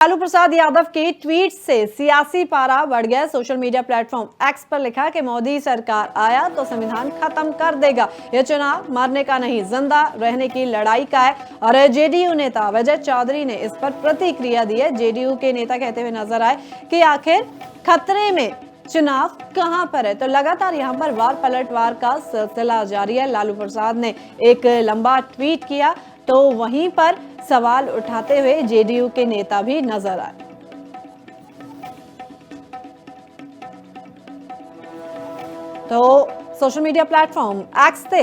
लालू प्रसाद यादव के ट्वीट से सियासी पारा बढ़ गया। सोशल मीडिया प्लेटफॉर्म एक्स पर लिखा कि मोदी सरकार आया तो संविधान खत्म कर देगा। यह चुनाव मरने का नहीं, जिंदा रहने की लड़ाई का है। और जेडीयू नेता विजय चौधरी ने इस पर प्रतिक्रिया दी है। जेडीयू के नेता कहते हुए नजर आए कि आखिर खतरे में चुनाव कहां पर है। तो लगातार यहां पर वार पलटवार का सिलसिला जारी है। लालू प्रसाद ने एक लंबा ट्वीट किया तो वहीं पर सवाल उठाते हुए जेडीयू के नेता भी नजर आए। तो सोशल मीडिया प्लेटफॉर्म एक्स से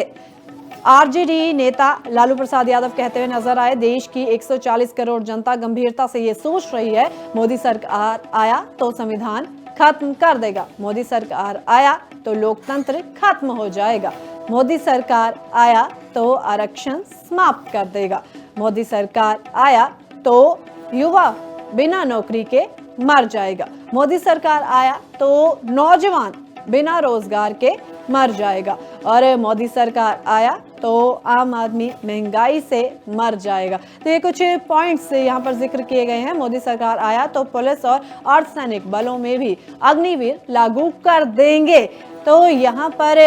आरजेडी नेता लालू प्रसाद यादव कहते हुए नजर आए, देश की 140 करोड़ जनता गंभीरता से ये सोच रही है, मोदी सरकार आया तो संविधान खत्म कर देगा। मोदी सरकार आया तो लोकतंत्र खत्म हो जाएगा। मोदी सरकार आया तो आरक्षण समाप्त कर देगा। मोदी सरकार आया तो युवा बिना नौकरी के मर जाएगा। मोदी सरकार आया तो नौजवान बिना रोजगार के मर जाएगा। और मोदी सरकार आया तो आम आदमी महंगाई से मर जाएगा। तो ये कुछ पॉइंट्स यहाँ पर जिक्र किए गए हैं। मोदी सरकार आया तो पुलिस और अर्धसैनिक बलों में भी अग्निवीर लागू कर देंगे। तो यहाँ पर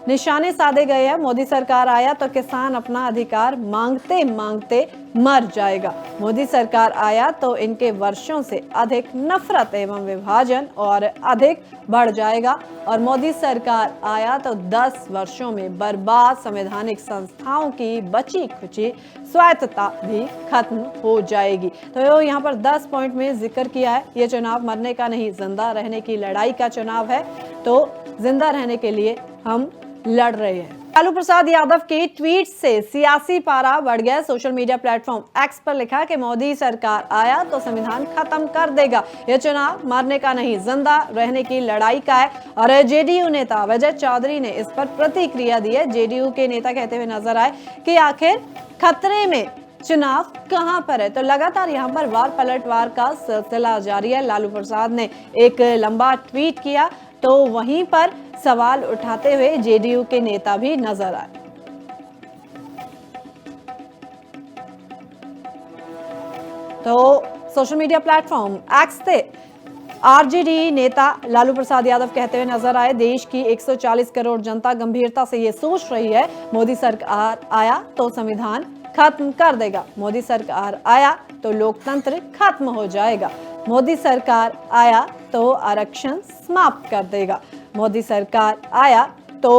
निशाने साधे गए हैं। मोदी सरकार आया तो किसान अपना अधिकार मांगते मांगते मर जाएगा। मोदी सरकार आया तो इनके वर्षों से अधिक नफरत एवं विभाजन और अधिक बढ़ जाएगा। और मोदी सरकार आया तो 10 वर्षों में बर्बाद संवैधानिक संस्थाओं की बची खुची स्वायत्तता भी खत्म हो जाएगी। तो यहाँ पर 10 पॉइंट में जिक्र किया है। ये चुनाव मरने का नहीं, जिंदा रहने की लड़ाई का चुनाव है। तो जिंदा रहने के लिए हम लड़ रहे हैं। लालू प्रसाद यादव के ट्वीट से सियासी पारा बढ़ गया। सोशल मीडिया प्लेटफॉर्म एक्स पर लिखा कि मोदी सरकार आया तो संविधान खत्म कर देगा। यह चुनाव मरने का नहीं, जिंदा रहने की लड़ाई का है। और जेडीयू नेता विजय चौधरी ने इस पर प्रतिक्रिया दी है। जेडीयू के नेता कहते हुए नजर आए कि आखिर खतरे में चुनाव कहां पर है। तो लगातार यहां पर वार पलटवार का सिलसिला जारी है। लालू प्रसाद ने एक लंबा ट्वीट किया तो वहीं पर सवाल उठाते हुए जेडीयू के नेता भी नजर आए। तो सोशल मीडिया प्लेटफॉर्म एक्स से आरजेडी नेता लालू प्रसाद यादव कहते हुए नजर आए, देश की 140 करोड़ जनता गंभीरता से ये सोच रही है, मोदी सरकार आया तो संविधान खत्म कर देगा। मोदी सरकार आया तो लोकतंत्र खत्म हो जाएगा। मोदी सरकार आया तो आरक्षण समाप्त कर देगा। मोदी सरकार आया तो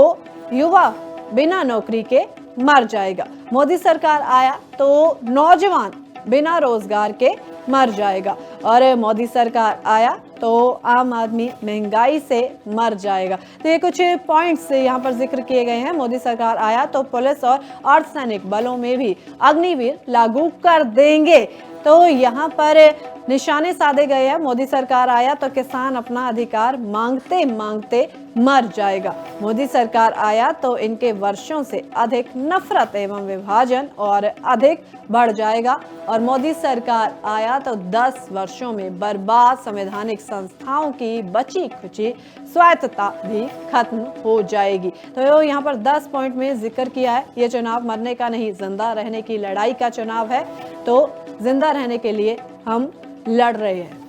युवा बिना नौकरी के मर जाएगा। मोदी सरकार आया तो नौजवान बिना रोजगार के मर जाएगा। और मोदी सरकार आया तो आम आदमी महंगाई से मर जाएगा। तो ये कुछ पॉइंट्स यहाँ पर जिक्र किए गए हैं। मोदी सरकार आया तो पुलिस और अर्धसैनिक बलों में भी अग्निवीर लागू कर देंगे। तो यहाँ पर निशाने साधे गए हैं। मोदी सरकार आया तो किसान अपना अधिकार मांगते मांगते मर जाएगा। मोदी सरकार आया तो इनके वर्षों से अधिक नफरत एवं विभाजन और अधिक बढ़ जाएगा। और मोदी सरकार आया तो 10 वर्षों में बर्बाद संवैधानिक संस्थाओं की बची खुची स्वायत्तता भी खत्म हो जाएगी। तो यहाँ पर 10 पॉइंट में जिक्र किया है। ये चुनाव मरने का नहीं, जिंदा रहने की लड़ाई का चुनाव है। तो जिंदा रहने के लिए हम लड़ रहे हैं।